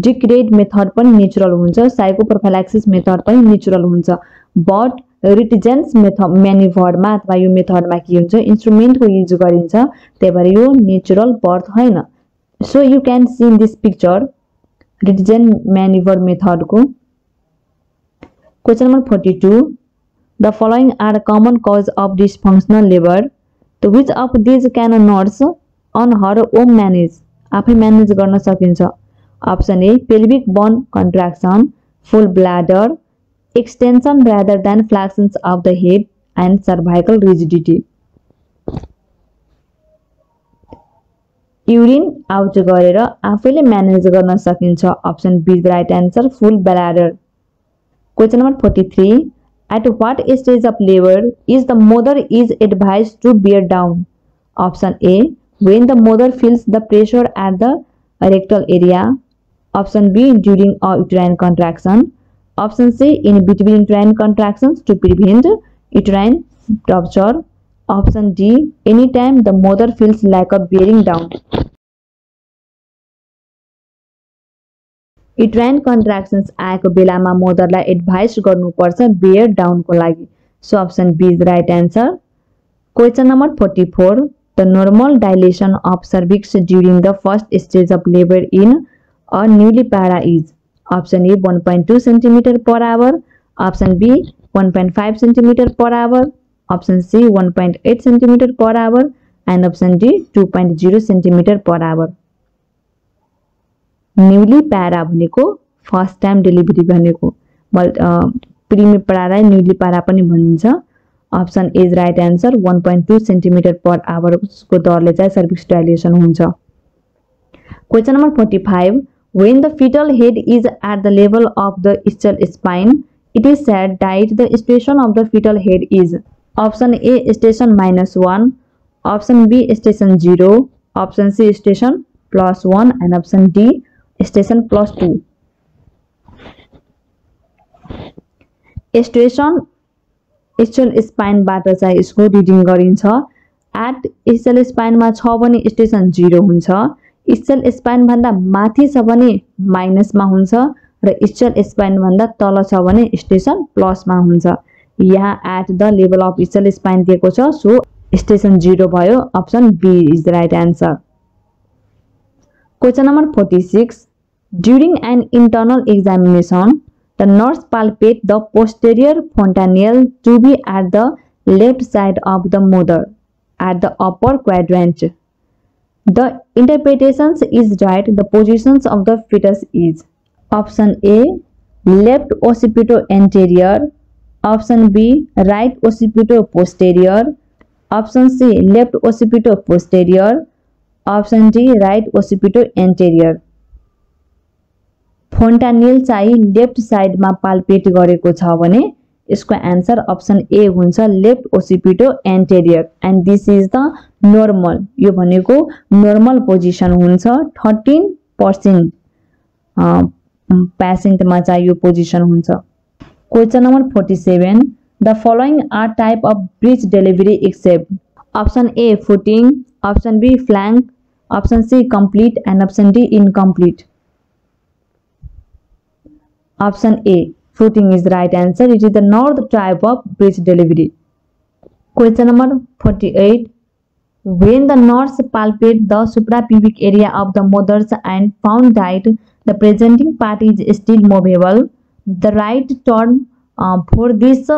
Dick-Read method पनि natural हुन्छ, साइकोप्रोफाइलेक्सिस method पनि नेचुरल हुन्छ. बट reticence म्यानुभरमा अथवा यो मेथडमा के हुन्छ, इन्स्ट्रुमेन्टको युज गरिन्छ, त्यही भएर यो नेचुरल बर्थ होइन. So you can see in this picture reticence manoeuvre मेथडको. Question number 42. The following are common cause of dysfunctional labor. So which of these can a nurse on her own manage? आफै manage गर्न सकिन्छ. Option A, pelvic bone contraction, full bladder, extension rather than flexions of the head, and cervical rigidity. Urine out गरेर आफैले manage गर्न सकिन्छ. Option B is the right answer, full bladder. Question number 43. At what stage of labor is the mother is advised to bear down? Option A, when the mother feels the pressure at the rectal area. Option B, during a uterine contraction. Option C, in between uterine contractions to prevent uterine rupture. Option D, anytime the mother feels lack of bearing down. Uterine contractions आएको बेलामा मदरलाई advice गर्नुपर्छ bear डाउनको लागि. So option B is the right answer. Question number 44. The normal dilation of cervix during the first stage of labour in a nullipara is option A 1.2 centimetre per hour, option B 1.5 centimetre per hour, option C 1.8 centimetre per hour, and option D 2.0 centimetre per hour. Nullipara भनेको first time delivery भनेको, primi प्यारालाई nullipara पनि भनिन्छ. Option A is right answer. 1.2 centimetre पर आवरको दरले चाहिँ cervix dilation हुन्छ. Question number 45. When the fetal head is at the level of the ischial spine, it is said that the station of the fetal head is option A station -1, option B station 0, option C station +1, and option D station +2. Station ischial स्पाइनबाट चाहिँ यसको reading गरिन्छ. At ischial स्पाइनमा छ भने station 0 हुन्छ, ischial spine भन्दा माथि छ भने माइनसमा हुन्छ, र इस्चियल स्पाइन भन्दा तल छ भने स्टेशन प्लसमा हुन्छ. यहाँ at the level of ischial spine दिएको छ, सो स्टेशन 0 भयो. Option B is the right answer. Question number 46. During an internal examination, the nurse palpates the posterior fontanelle to be at the left side of the mother, at the upper quadrant. The interpretations is right. The positions of the fetus is option A left occipito anterior, Option B, right occipito posterior. Option C, left occipito posterior. Option D, right occipito anterior. फोन्टानेल चाहिँ left साइडमा palpate गरेको छ भने यसको answer option A हुन्छ, left ओसिपिटो interior, and this is the normal. यो भनेको normal position हुन्छ। 13% पेशेन्टमा चाहिँ यो पोजिसन हुन्छ। Question number 47, the following are type of breech delivery except. Option A footing, option B frank, option C complete and option D incomplete. Option A, footing is the right answer. It is the north type of bridge delivery. Question number 48. When the nurse palpate the suprapubic area of the mothers and found that the presenting part is still movable, the right term for this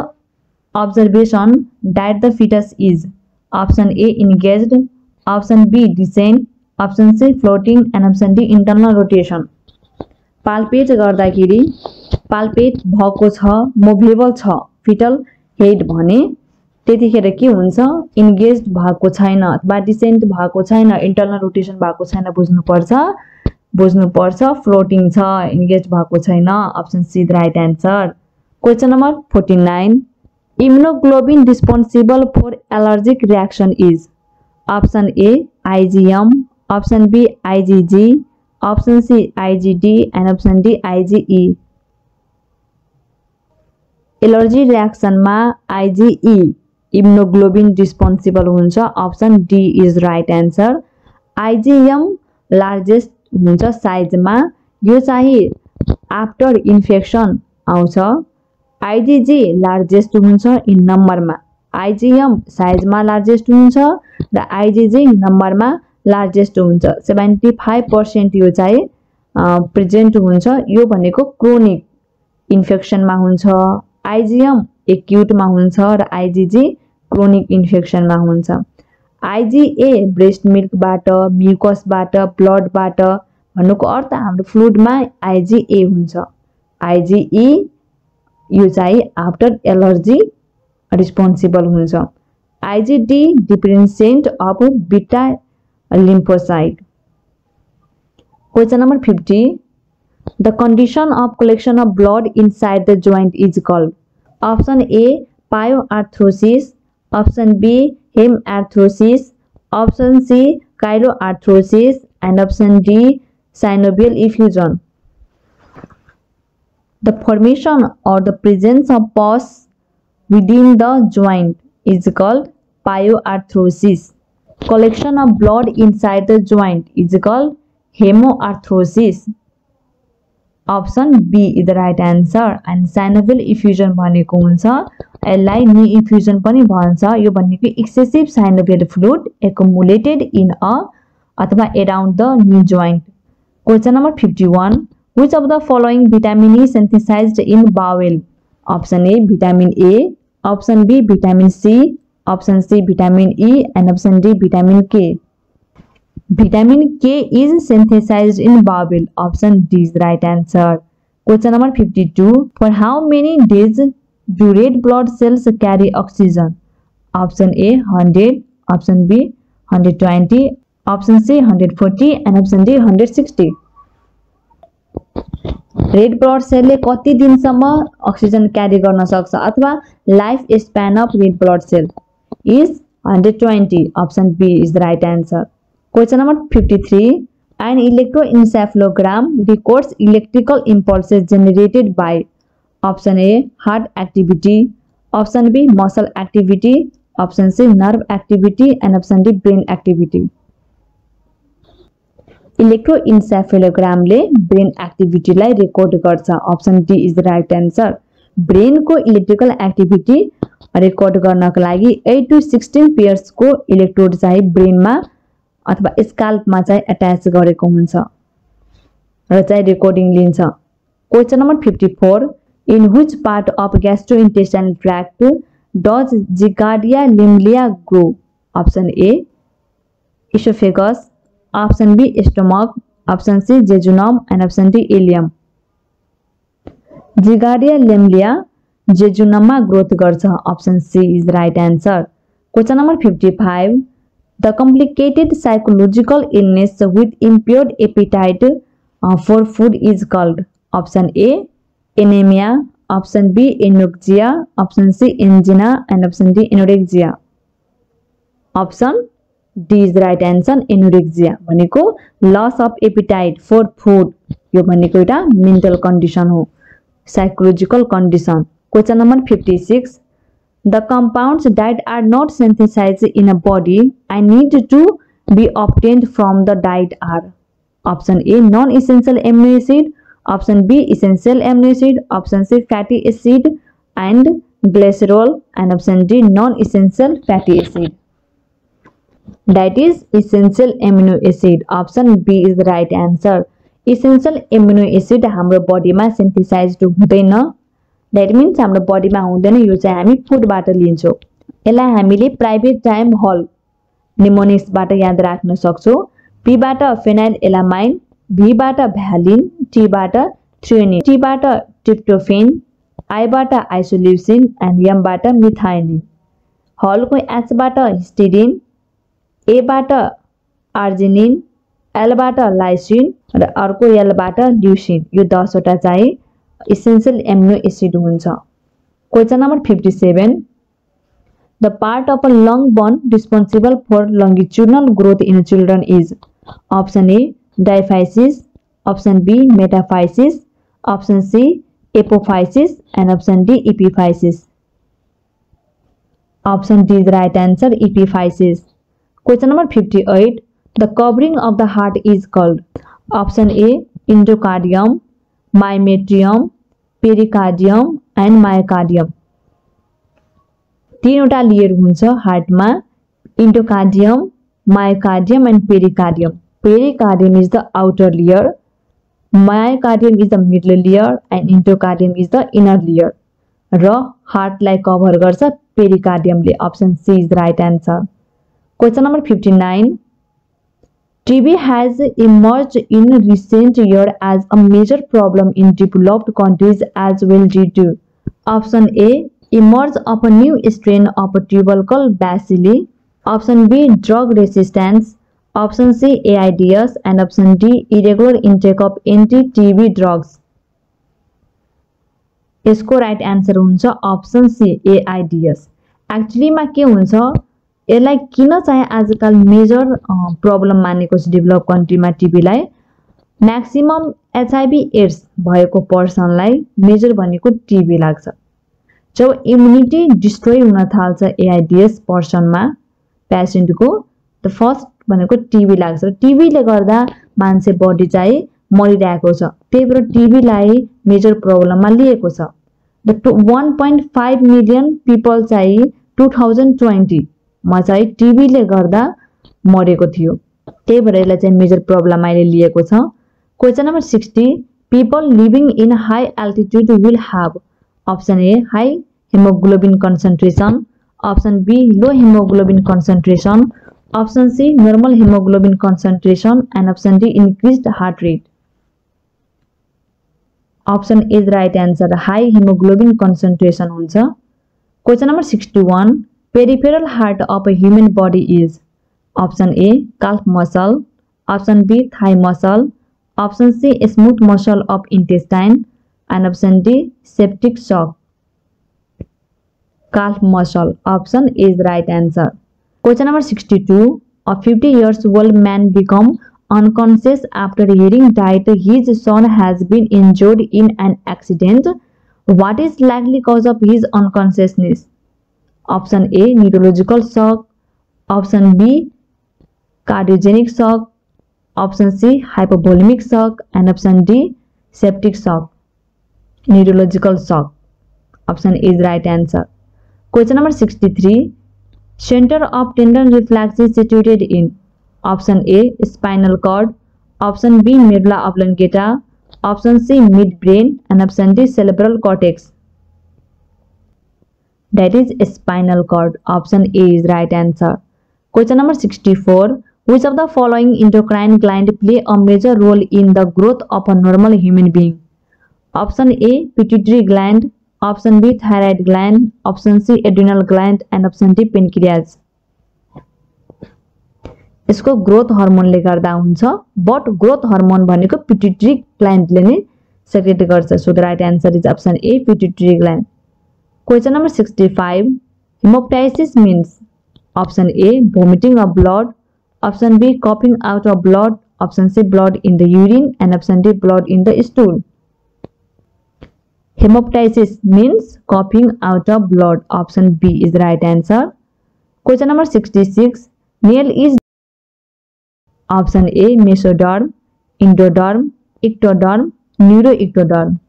observation that the fetus is option A, engaged, option B, descent, option C, floating, and option D, internal rotation. Palpate गर्दाखेरि palpate भएको छ, movable छ foetal head भने त्यतिखेर के हुन्छ, इन्गेज्ड भएको छैन अथवा डिसेन्ट भएको छैन, इन्टरनल रोटेसन भएको छैन, बुझ्नुपर्छ फ्लोटिङ छ, इन्गेज्ड भएको छैन। Option C the right answer. Question number 49, immunoglobin responsible for allergic reaction is option A IgM, option B IgG, option C IgD and option D IgE। Allergy reaction में IgE immunoglobin responsible हुन्छ। Option D is right answer. IgM largest हुन्छ size में, यो चाहिँ after infection आउँछ। IgG largest हुन्छ in number में, IgM size में लार्जेस्ट हुन्छ र IgG नंबर में लार्जेस्ट हुन्छ। 75% यो चाहिँ प्रेजेन्ट हुन्छ। यो भनेको क्रोनिक इन्फेक्शन में हुन्छ, IgM एक्यूट में हुन्छ र IgG क्रोनिक इन्फेक्शन में हुन्छ। IgA ब्रेस्ट मिल्क बाट, म्युकस बाट, ब्लड बाट भन्नुको अर्थ हाम्रो फ्लुइड में IgA हुन्छ। IgE यो चाहिँ आफ्टर एलर्जी रिस्पोन्सिबल हुन्छ। IgD differentiate of beta lymphocyte। Question number 50, the condition of collection of blood inside the joint is called option A pyoarthrosis, option B hemarthrosis, option C chiroarthrosis, and option D synovial effusion। The formation or the presence of pus within the joint is called pyoarthrosis। Collection of blood inside the joint is called hemarthrosis। Option B is the right answer। and synovial effusion भनेको हुन्छ, यसलाई नी इफ्युजन पनि भन्छ। यो भनेको excessive synovial fluid accumulated in a अथवा around the knee joint। Question number 51, which of the following vitamin is synthesized in bowel? Option A vitamin A, option B vitamin C, option C vitamin E, and option D vitamin K। Vitamin K is synthesized in bowel। Option D is the right answer। Question number 52, for how many days do red blood cells carry oxygen? Option A 100, option B 120, option C 140, and option D 160। Red blood सेलले कति दिनसम्म oxygen carry गर्न सक्छ अथवा life span of red blood cell is 120। Option B is the right answer। Question number 53, an electroencephalogram records electrical impulses generated by option A heart activity, option B muscle activity, option C nerve activity, and option D brain activity। इलेक्ट्रोइन्सेफेलोग्राम ले brain activity लाई record गर्छ। Option D is the right answer. Brain को electrical activity record गर्नको लागि 8 to 16 pairs को electrode चाहिँ brain में अथवा स्काल्प में चाहिँ अट्याच गरेको हुन्छ र चाहिँ रेकर्डिङ लिन्छ। Question number 54, in which part of gastrointestinal tract does Giardia lamblia grow? Option A oesophagus, option B stomach, option C jejunum, and option D ileum. Giardia lamblia जेजुनममा ग्रोथ गर्छ option C is right answer question number 55 the complicated psychological illness with impaired appetite for food is called option A anaemia option B anoxia option C angina and option D anorexia option D is right answer anorexia भनेको loss of appetite for food यो भनेको एउटा mental condition हो psychological condition question number 56 the compounds that are not synthesized in a body and need to be obtained from the diet are option A non-essential amino acid option B essential amino acid option C fatty acid and glycerol and option D non-essential fatty acid that is essential amino acid option B is the right answer essential amino acid हाम्रो बडीमा synthesised हुँदैन that means हाम्रो बडीमा हुँदैन यो चाहिँ हामी फुडबाट लिन्छौँ यसलाई हामीले प्राइभेट टाइम हल निमोनिक्सबाट याद राख्न सक्छौँ पी बाट फेनाइल एलामाइन भी बाट भ्यालिन टी बाट थ्रियोनिन टी बाट ट्रिप्टोफेन आई बाट आइसोल्युसिन एन्ड एम बाट मिथाइनिन हलको एच बाट हिस्टिडिन ए बाट आर्जिनिन एल बाट लाइसिन र अर्को एल बाट ल्युसिन यो 10 वटा चाहिँ essential amino acid हुन्छ question number 57 the part of a lung bone responsible for longitudinal growth in children is option A diaphysis option B metaphysis option C apophysis and option D epiphysis option D is the right answer epiphysis question number 58 the covering of the heart is called option A endocardium myometrium pericardium and myocardium तीनवटा layer हुन्छ हार्टमा endocardium myocardium and pericardium pericardium is the outer layer myocardium is the middle layer and endocardium is the inner layer र हार्टलाई cover गर्छ पेरिकार्डियमले option C is the right answer question number 59 TB has emerged in recent years as a major problem in developed countries as well due to option A emerge of a new strain of a tubercle bacilli option B drug resistance option C AIDS and option D irregular intake of anti-TB drugs यसको right answer हुन्छ option C AIDS actually मा के हुन्छ यसलाई किन चाहिँ आजकल major problem मानेको छ डेभलप कन्ट्रीमा टिबीलाई म्याक्सिमम एचआईभी एड्स भएको पर्सनलाई मेजर भनेको टिबी लाग्छ जब इम्युनिटी डिस्ट्रोय हुन थाल्छ एआईडीएस पर्सनमा पेशेन्टको द फर्स्ट भनेको टिबी लाग्छ टिबीले गर्दा मान्छे बडी चाहिँ मरिरहेको छ त्यही भएर टिबीलाई मेजर प्रब्लममा लिएको छ द 1.5 मिलियन पिपल चाहिँ 2020 मा चाहिँ टिबीले गर्दा मरेको थियो त्यही भएर यसलाई चाहिँ मेजर प्रब्लम अहिले लिएको छ question number 60 people living in high altitude will have option A high hemoglobin concentration option B low hemoglobin concentration option C normal hemoglobin concentration and option D increased heart rate option A is right answer high hemoglobin concentration हुन्छ question number 61 peripheral heart of a human body is option A calf muscle option B thigh muscle option C smooth muscle of intestine and option D septic shock calf muscle option A is the right answer question number 62 a 50 years old man become unconscious after hearing that his son has been injured in an accident what is likely cause of his unconsciousness option A neurological shock option B cardiogenic shock option C hypovolemic shock and option D septic shock neurological shock option A is right answer question number 63 center of tendon reflex is situated in option A spinal cord option B medulla oblongata option C midbrain and option D cerebral cortex that is spinal cord option A is right answer question number 64 which of the following endocrine gland play a major role in the growth of a normal human being option A pituitary gland Option B thyroid gland, option C adrenal gland and option D pancreas. यसको growth हार्मोनले गर्दा हुन्छ but growth hormone भनेको pituitary ग्ल्यान्डले नै secret गर्छ so the right answer is option A pituitary gland question number 65 haemoptysis means option A vomiting of blood option B coughing out of blood option C blood in the urine and option D blood in the stool Hemoptysis means coughing out of blood. Option B is the right answer. Question number 66. Nail is option A mesoderm, endoderm, ectoderm, neuroectoderm.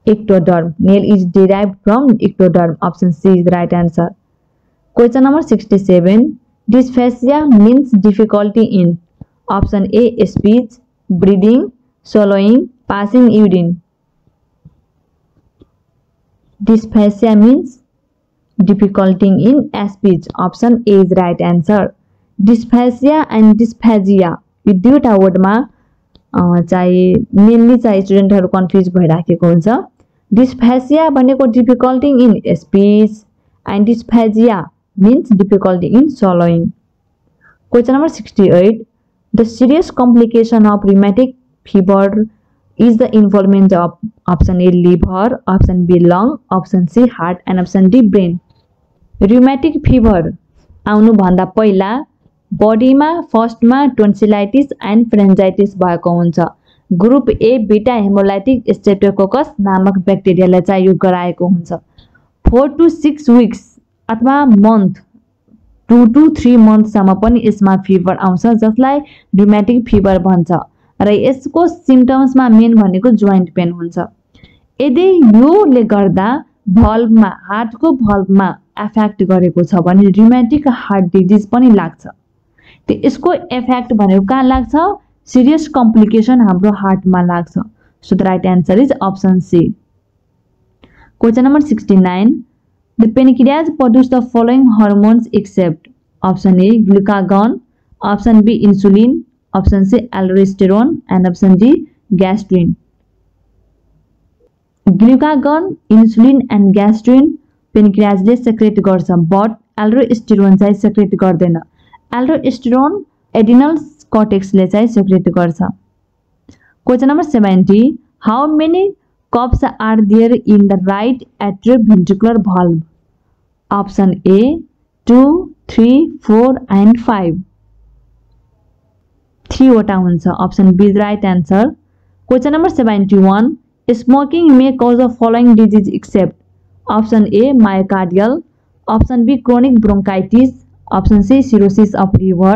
Ectoderm. Nail is derived from ectoderm. Option C is the right answer. Question number 67. Dysphagia means difficulty in option A speech, breathing, swallowing, passing urine. Dysphagia means difficulty in speech. Option A is right answer. Dysphagia and dysphagia यो दुईटा वर्डमा चाहिँ mainly चाहिँ स्टुडेन्टहरु confuse भइराखेको हुन्छ Dysphagia भनेको difficulty in speech and dysphagia means difficulty in swallowing. Question number 68. The serious complication of rheumatic fever is the involvement of option A liver, option B lung, option C heart and option D brain. Rheumatic fever आउनु भन्दा पहिला बडीमा फर्स्टमा टोन्सिलाइटिस and फ्रेन्जाइटिस भएको हुन्छ group A beta haemolytic streptococcus नामक ब्याक्टेरियालाई चाहिँ यो गराएको हुन्छ 4 to 6 वीक्स अथवा मन्थ 2 to 3 मन्थसम्म पनि यसमा फिभर आउँछ जसलाई rheumatic fever भन्छ र यसको सिम्पटम्समा मेन भनेको जोइन्ट पेन हुन्छ यदि योले गर्दा भल्भमा हार्टको भल्भमा एफेक्ट गरेको छ भने rheumatic heart disease पनि लाग्छ त्यो यसको इफेक्ट भनेको कहाँ लाग्छ सिरियस कम्प्लिकेसन हाम्रो हार्टमा लाग्छ so the right answer is option C question number 69 द pancreas produce the following hormones except option A glucagon option B insulin option C aldosterone and option D gastrin glucagon insulin and gastrin pancreas ले secret गर्छ but aldosterone चाहिँ secret गर्दैन aldosterone adrenal cortex ले चाहिँ secret गर्छ question number 70 how many cups are there in the right atrioventricular valve option A 2 3 4 and 5 3 वटा हुन्छ option B is right answer question number 71 smoking may cause the following disease except option A myocardial option B chronic bronchitis option C cirrhosis of liver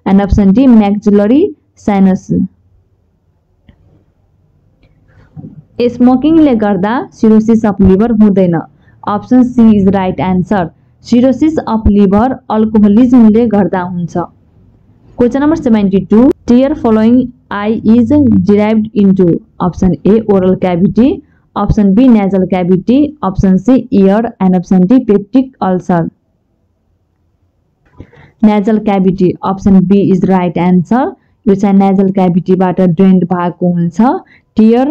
and option D maxillary sinus smoking ले गर्दा cirrhosis of liver हुँदैन option C is right answer cirrhosis of liver alcoholism ले गर्दा हुन्छ question number 72 tear following eye is derived into option A oral cavity option B nasal cavity option C ear and option D peptic ulcer nasal cavity option B is right answer यो चाहिँ nasal cavity बाट drained भएको हुन्छ tear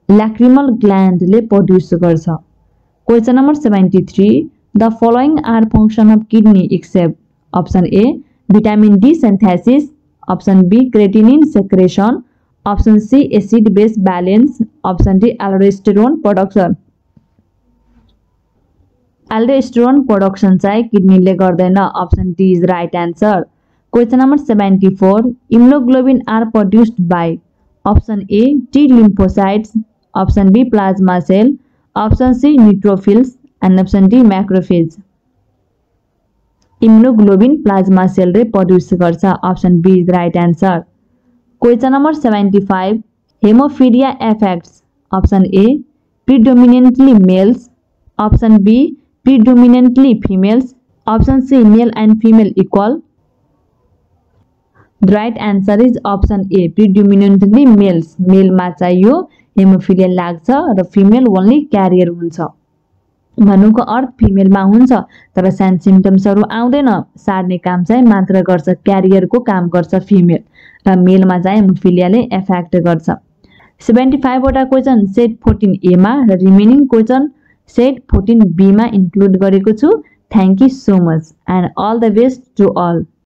lacrimal gland ले produce गर्छ question number 73 the following are function of kidney except option A vitamin D synthesis option B creatinine secretion option C acid base balance option D aldosterone production aldosterone production चाहिँ kidney ले गर्दैन option D is right answer question number 74 immunoglobulin are produced by option A T lymphocytes option B plasma cell option C neutrophils and option D macrophage immunoglobulin plasma cell रे produce गर्छ option B is right answer question number 75 हेमोफिलिया affects option A predominantly males option B predominantly females option C male and female equal the right answer is option A predominantly males male मा चाहिँ यो haemophilia लाग्छ र female only career हुन्छ भन्नुको अर्थ female मा हुन्छ तर साइन सिम्पटम्सहरु आउँदैन सार्ने काम चाहिँ मात्र गर्छ क्यारियर को काम गर्छ फिमेल र मेल मा चाहिँ हेमोफिलियाले इफेक्ट गर्छ 75 वटा क्वेशन सेट 14A मा र रिमेनिङ क्वेशन सेट 14B मा इन्क्लुड गरेको छु। Thank you so much and all the best to all.